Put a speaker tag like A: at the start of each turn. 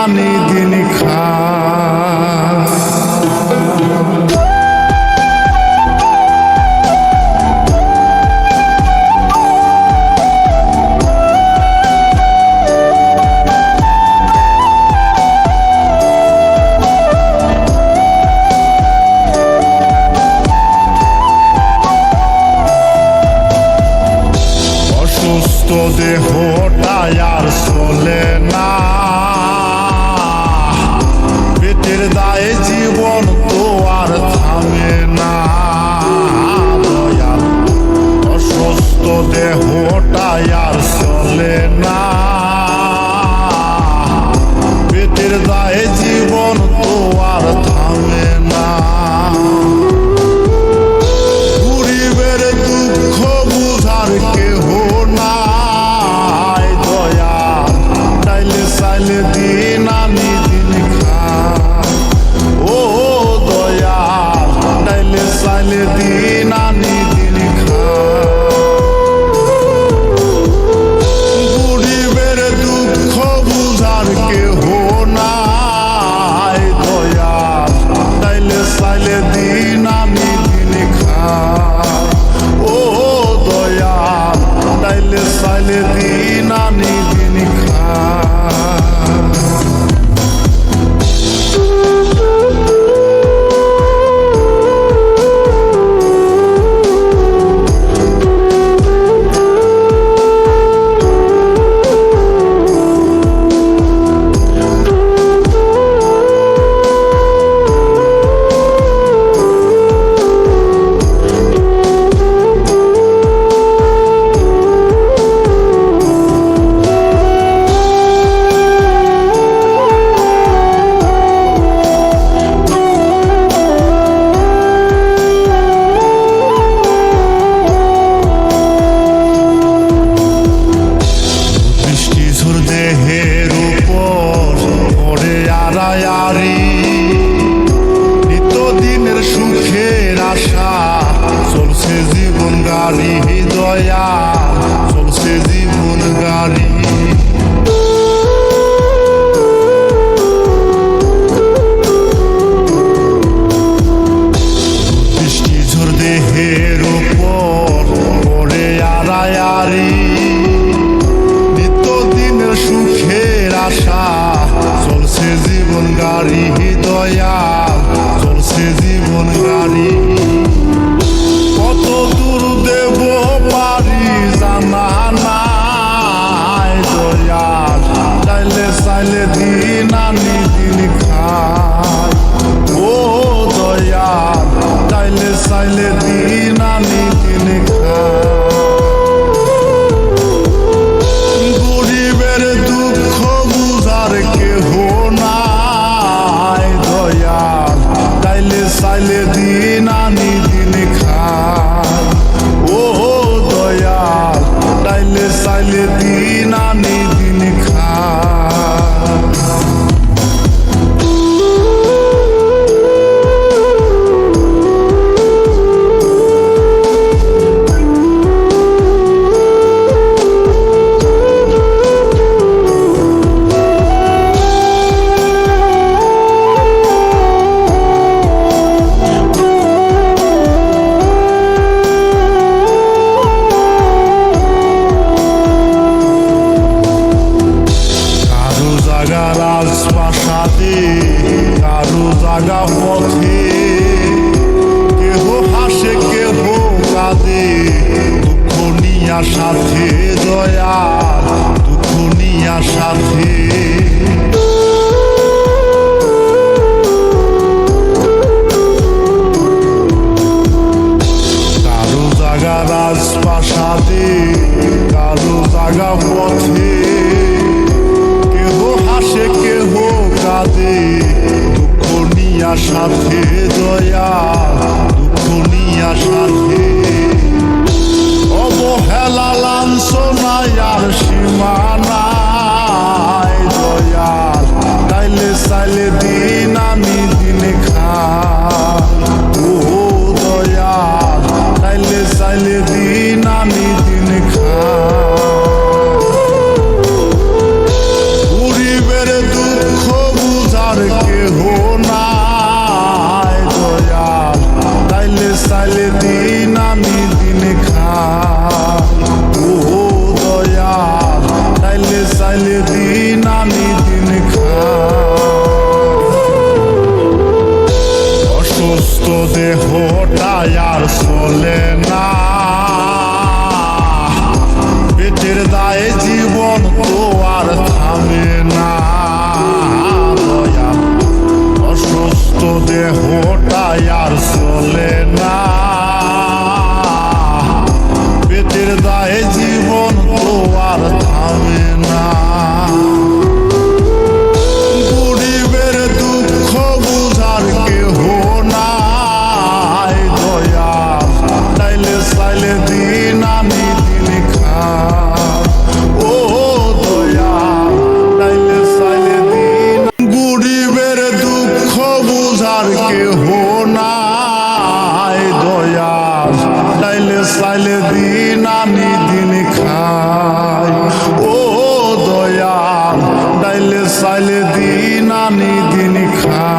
A: আনি দিন খা অসুস্থ দেহটা আর চলে না, পেটের দায়ে জীবন তো আর থামে না দয়াল। অসুস্থ দেহটা আর চলে না, পেটের দায়ে জীবন তো আর থামে না। গরিবের দুঃখ বুঝার কেহ নাই দয়াল, চাইলে চাইলে দিন আনি দিন খা। ও দয়াল, চাইলে চাইলে দিন আনি দিন খা। গরিবের দুঃখ বুঝার কেহ নাই দয়াল, চাইলে চাইলে দিন আনি দিন খা। ও দয়াল, চাইলে চাইলে দিন আনি দিন খা। দেহের উপর পড়ে আড়ায়ারি, নিত্যদিনের সুখের আশা চলছে জীবন গাড়ি দয়া, চলছে জীবন গাড়ি। বৃষ্টিঝড় দেহের উপর পড়ে আড়ায়ারি, সুখের আশা চলছে জীবন গাড়ি দয়া, চলছে জীবন গাড়ি। কত দূর দেব পারি জানা নাই দয়াল, চাইলে চাইলে দিন আনি দিন খাই। ও দয়াল, চাইলে চাইলে দিন আনি দিন খাই। গরিবের দুঃখ বুঝার কেহ নাই দয়াল, চাইলে চাইলে দিন আনি দিন খাই। ও দয়াল, চাইলে চাইলে দিন আনি দিন খাই। রাজপ্রাসাদে কারো জাগা পথে, কেহ হাসে কেহ কাঁদে দুঃখ নিয়া সাথে দয়াল, দুঃখ নিয়া সাথে। কারো জাগা রাজপ্রাসাদে কারো জাগা পথে, কেহ হাসে কেহ কাঁদে দুঃখ নিয়া সাথে দয়া, দুঃখ নিয়া সাথে। অবহেলা লাঞ্ছনায় আর সীমা নাই দয়াল, চাইলে চাইলে দিন আনি দিন খাই। ও দয়াল, চাইলে চাইলে দিন আনি দিন খাই। গরিবের দুঃখ চাইলে দিন আনি দিন খা